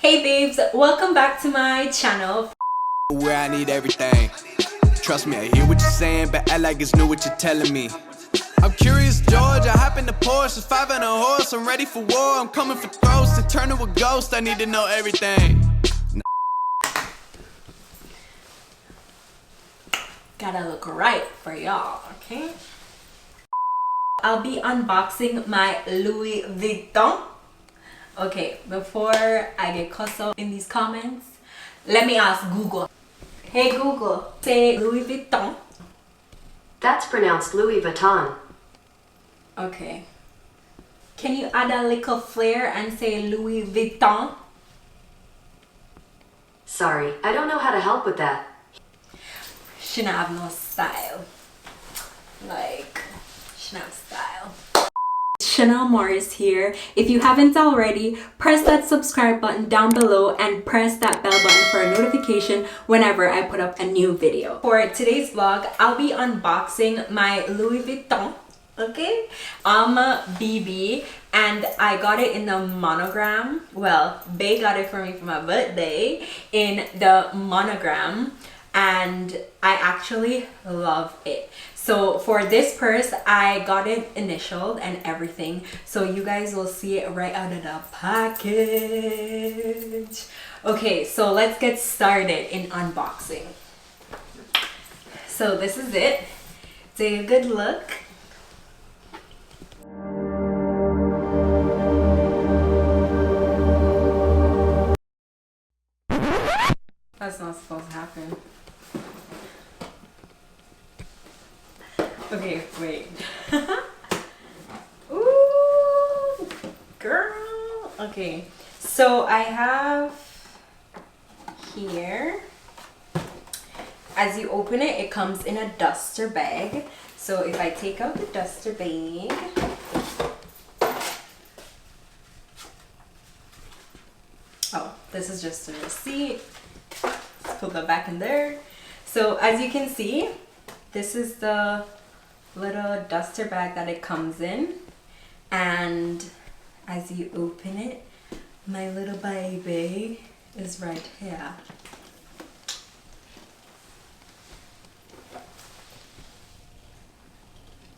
Hey babes, welcome back to my channel. Where I need everything. Trust me, I hear what you're saying, but act like it's new what you're telling me. I'm curious, George. I hop in the Porsche, 5 and a horse. I'm ready for war. I'm coming for throats. To turn to a ghost, I need to know everything. Gotta look right for y'all, okay? I'll be unboxing my Louis Vuitton. Okay, before I get cussed out in these comments, let me ask Google. Hey Google, say Louis Vuitton. That's pronounced Louis Vuitton. Okay. Can you add a little flair and say Louis Vuitton? Sorry, I don't know how to help with that. She don't have no style. Like, she don't have style. Shannel Morris here. If you haven't already, press that subscribe button down below and press that bell button for a notification whenever I put up a new video. For today's vlog, I'll be unboxing my Louis Vuitton, okay? Alma BB, and I got it in the Monogram. Well, they got it for me for my birthday in the Monogram, and I actually love it. So for this purse, I got it initialed and everything, so you guys will see it right out of the package. Okay, so let's get started in unboxing. So this is it. Take a good look. That's not supposed to happen. Okay, wait. Ooh, girl. Okay, so I have here, as you open it, it comes in a duster bag. So if I take out the duster bag, oh, this is just a receipt. Let's put that back in there. So as you can see, this is the little duster bag that it comes in, and as you open it, my little baby is right here.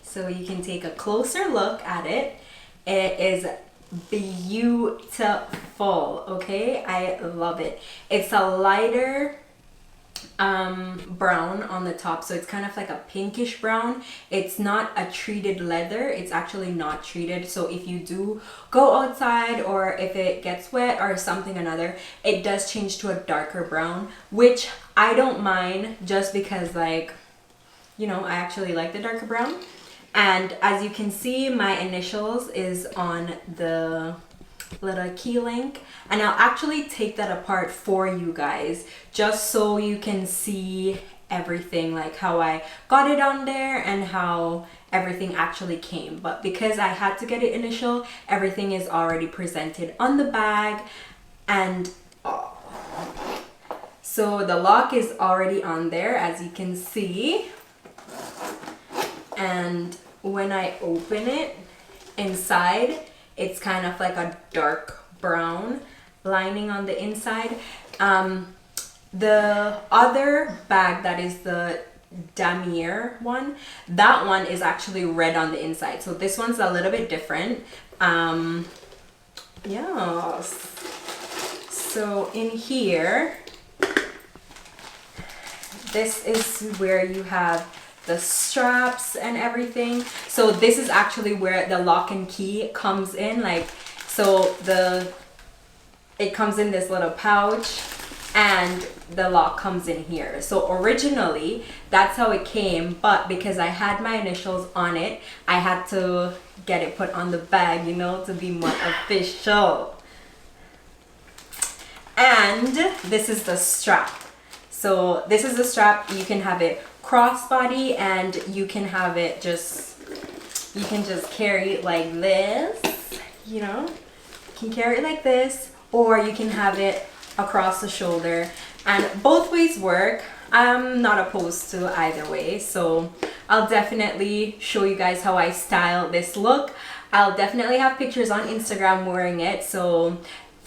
So you can take a closer look at it. It is beautiful, okay? I love it. It's a lighter brown on the top, so it's kind of like a pinkish brown. It's not a treated leather, it's actually not treated, so if you do go outside or if it gets wet or something another, it does change to a darker brown, which I don't mind, just because, like, you know, I actually like the darker brown. And as you can see, my initials is on the little key link, and I'll actually take that apart for you guys just so you can see everything, like how I got it on there and how everything actually came. But because I had to get it initial, everything is already presented on the bag. And oh, so the lock is already on there, as you can see, and when I open it, inside it's kind of like a dark brown lining on the inside. The other bag, that is the Damier one, that one is actually red on the inside. So this one's a little bit different. Yes. So in here, this is where you have the straps and everything. So this is actually where the lock and key comes in, like, so it comes in this little pouch and the lock comes in here. So originally that's how it came, but because I had my initials on it, I had to get it put on the bag, you know, to be more official. And this is the strap. So this is the strap. You can have it crossbody, and you can have it you can just carry it like this, you know, you can carry it like this, or you can have it across the shoulder, and both ways work. I'm not opposed to either way, so I'll definitely show you guys how I style this look. I'll definitely have pictures on Instagram wearing it, so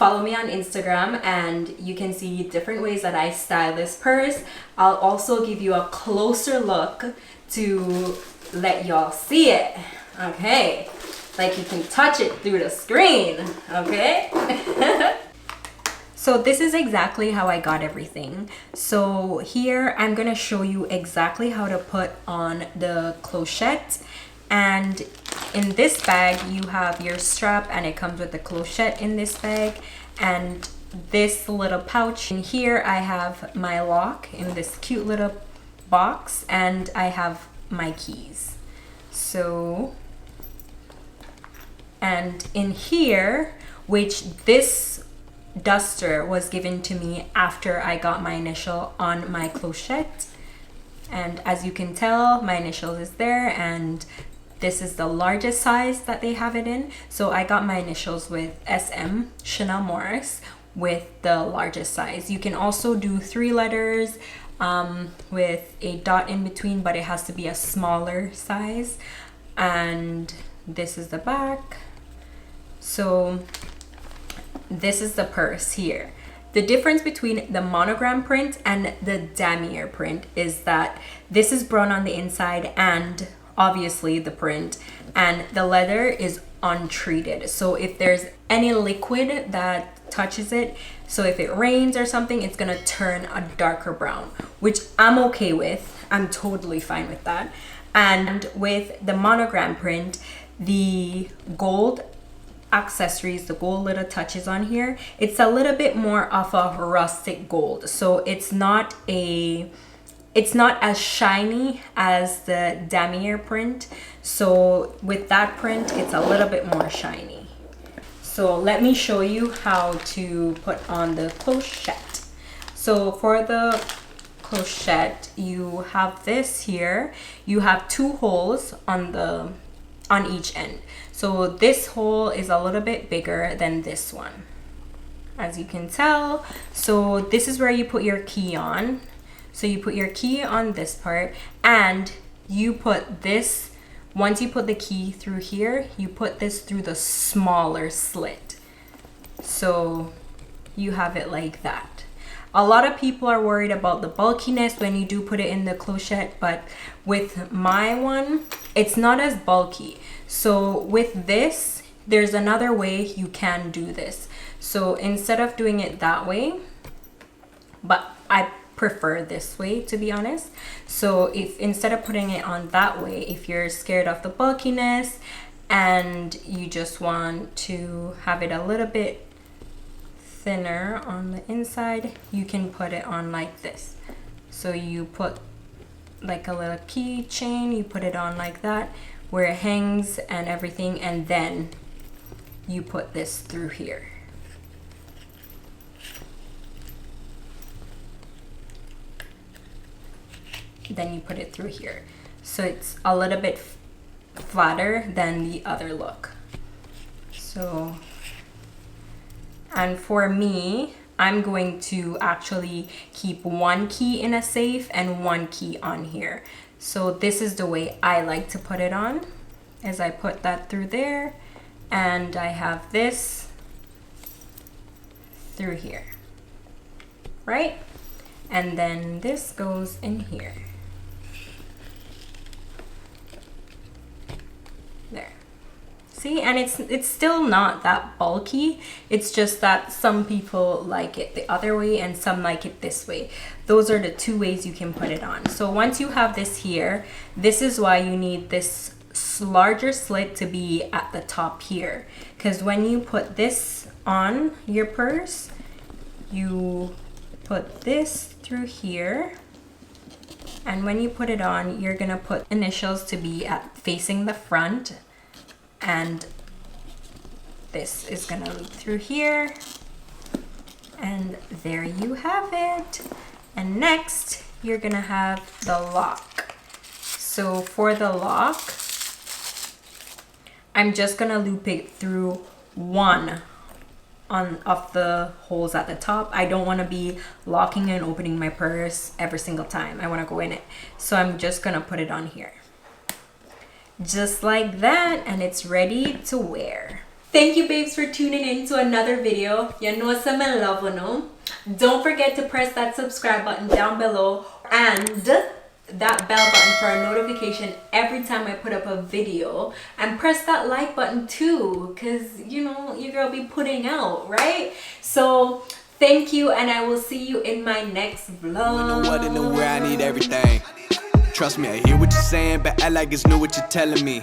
follow me on Instagram and you can see different ways that I style this purse. I'll also give you a closer look to let y'all see it. Okay, like you can touch it through the screen. Okay. So this is exactly how I got everything. So here I'm gonna show you exactly how to put on the clochette. And in this bag you have your strap, and it comes with the clochette in this bag and this little pouch. In here I have my lock in this cute little box, and I have my keys. So, and in here, which this duster was given to me after I got my initial on my clochette, and as you can tell my initials is there, and this is the largest size that they have it in. So I got my initials with SM, Shannel Morris, with the largest size. You can also do 3 letters with a dot in between, but it has to be a smaller size. And this is the back. So this is the purse here. The difference between the monogram print and the damier print is that this is brown on the inside and obviously the print, and the leather is untreated. So if there's any liquid that touches it, so if it rains or something, it's gonna turn a darker brown, which I'm okay with. I'm totally fine with that. And with the monogram print, the gold accessories, the gold little touches on here, it's a little bit more of a rustic gold. So it's not as shiny as the damier print. So with that print, it's a little bit more shiny. So let me show you how to put on the clochette. So for the clochette, you have this here. You have 2 holes on each end. So this hole is a little bit bigger than this one, as you can tell. So this is where you put your key on. So you put your key on this part, and you put this, once you put the key through here, you put this through the smaller slit. So you have it like that. A lot of people are worried about the bulkiness when you do put it in the clochette, but with my one, it's not as bulky. So with this, there's another way you can do this. So instead of doing it that way, but I prefer this way, to be honest. So if instead of putting it on that way, if you're scared of the bulkiness and you just want to have it a little bit thinner on the inside, you can put it on like this. So you put like a little key chain, you put it on like that where it hangs and everything, and then you put this through here. Then you put it through here, so it's a little bit flatter than the other look. So, and for me, I'm going to actually keep 1 key in a safe and 1 key on here. So this is the way I like to put it on, as I put that through there, and I have this through here, right? And then this goes in here. There. See, and it's still not that bulky. It's just that some people like it the other way and some like it this way. Those are the 2 ways you can put it on. So once you have this here, this is why you need this larger slit to be at the top here, because when you put this on your purse, you put this through here, and when you put it on, you're gonna put initials to be at facing the front, and this is gonna loop through here, and there you have it. And next you're gonna have the lock. So for the lock, I'm just gonna loop it through one of the holes at the top. I don't want to be locking and opening my purse every single time I want to go in it. So I'm just gonna put it on here. Just like that, and it's ready to wear. Thank you babes for tuning in to another video. You know some love, no? Don't forget to press that subscribe button down below and that bell button for a notification every time I put up a video, and press that like button too, because you know your girl be putting out, right? So thank you, and I will see you in my next vlog. When the what and the where, I need everything. Trust me, I hear what you're saying, but act like it's new what you're telling me.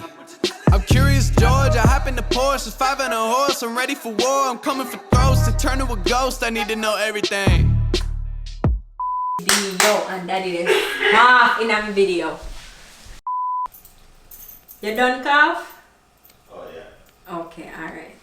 I'm curious, George. I hop in the Porsche, it's 5 and a horse. I'm ready for war. I'm coming for throats to turn to a ghost. I need to know everything. Video, and that is half in a video. You done, cough? Oh yeah. Okay, all right.